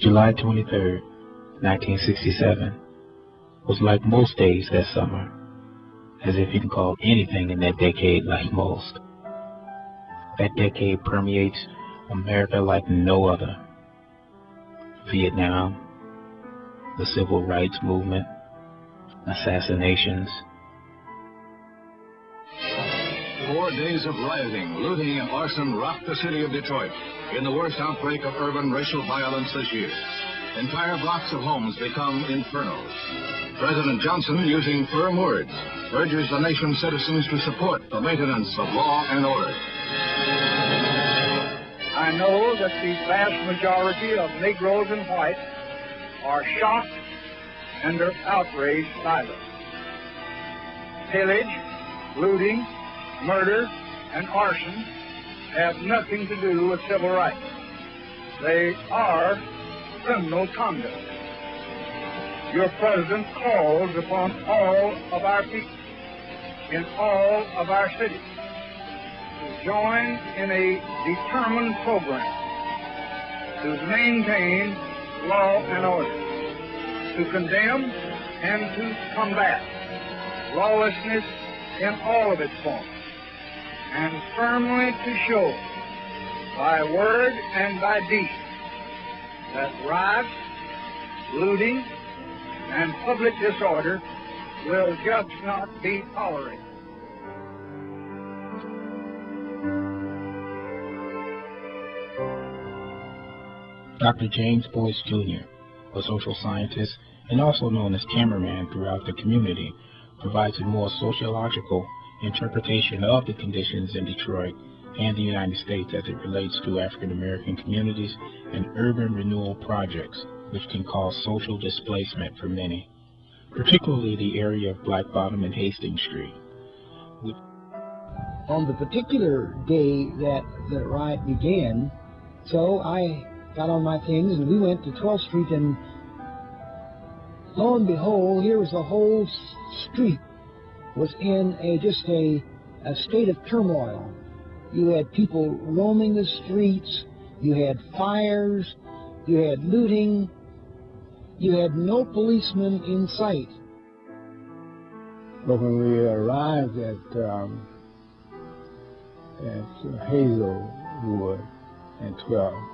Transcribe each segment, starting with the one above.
July 23, 1967, was like most days that summer, as if you can call anything in that decade like most. That decade permeates America like no other. Vietnam, the Civil Rights Movement, assassinations. 4 days of rioting, looting, and arson rocked the city of Detroit in the worst outbreak of urban racial violence this year. Entire blocks of homes become infernos. President Johnson, using firm words, urges the nation's citizens to support the maintenance of law and order. I know that the vast majority of Negroes and whites are shocked and are outraged by this. Pillage, looting, murder, and arson have nothing to do with civil rights. They are criminal conduct. Your president calls upon all of our people in all of our cities to join in a determined program to maintain law and order, to condemn and to combat lawlessness in all of its forms, and firmly to show by word and by deed that riots, looting, and public disorder will just not be tolerated. Dr. James Boyce Jr., a social scientist and also known as cameraman throughout the community, provides a more sociological interpretation of the conditions in Detroit and the United States as it relates to African American communities and urban renewal projects, which can cause social displacement for many, particularly the area of Black Bottom and Hastings Street. On the particular day that the riot began, so I got on my things and we went to 12th Street, and lo and behold, here was the whole street was in just a state of turmoil. You had people roaming the streets, you had fires, you had looting, you had no policemen in sight. But when we arrived at Hazelwood and 12th,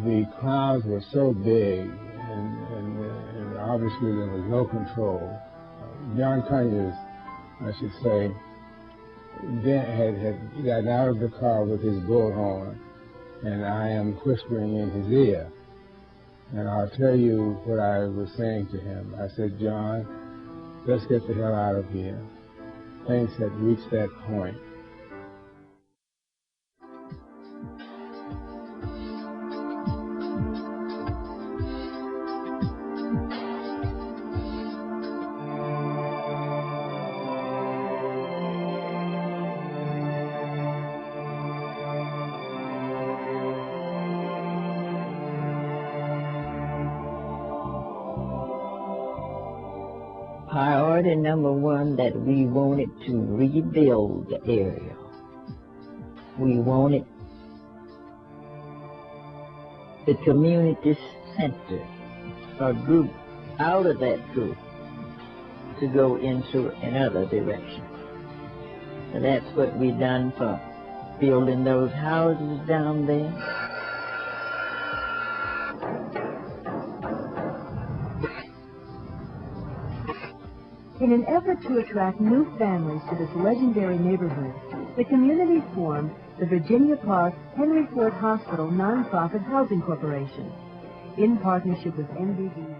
the crowds were so big, and obviously there was no control. John Conyers, I should say, then had gotten out of the car with his bullhorn, and I am whispering in his ear. And I'll tell you what I was saying to him. I said, John, let's get the hell out of here. Things had reached that point. Priority number one, that we wanted to rebuild the area. We wanted the community center, a group out of that group, to go into another direction. And that's what we done for building those houses down there. In an effort to attract new families to this legendary neighborhood, the community formed the Virginia Park Henry Ford Hospital Nonprofit Housing Corporation in partnership with NBD.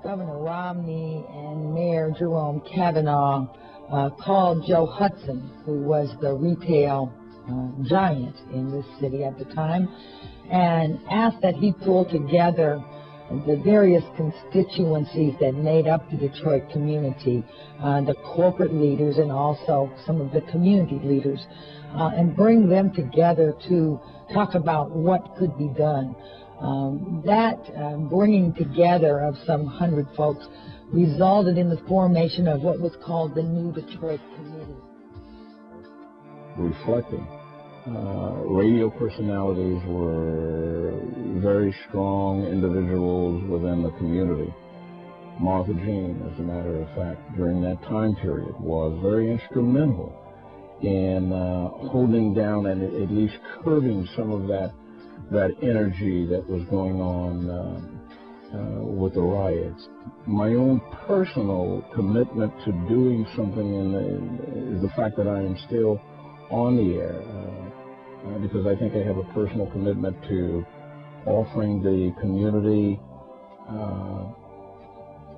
Governor Romney and Mayor Jerome Kavanaugh called Joe Hudson, who was the retail giant in this city at the time, and asked that he pull together the various constituencies that made up the Detroit community, the corporate leaders and also some of the community leaders, and bring them together to talk about what could be done. That bringing together of some 100 folks resulted in the formation of what was called the New Detroit Committee. Reflecting Radio personalities were very strong individuals within the community. Martha Jean, as a matter of fact, during that time period, was very instrumental in holding down and at least curbing some of that energy that was going on with the riots. My own personal commitment to doing something is the fact that I am still on the air, because I think I have a personal commitment to offering the community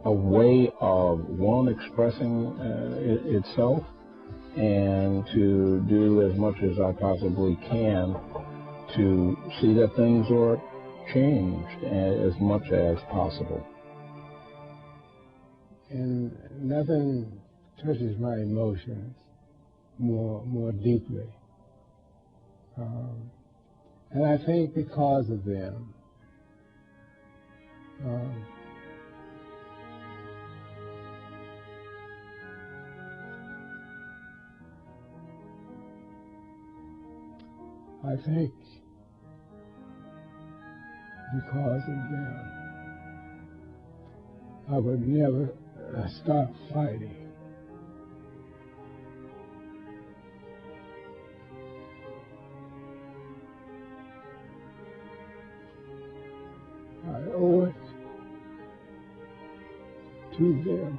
a way of, one, expressing itself, and to do as much as I possibly can to see that things are changed as much as possible. And nothing touches my emotions more deeply. And I think because of them, I think because of them, I would never stop fighting. I owe it to them.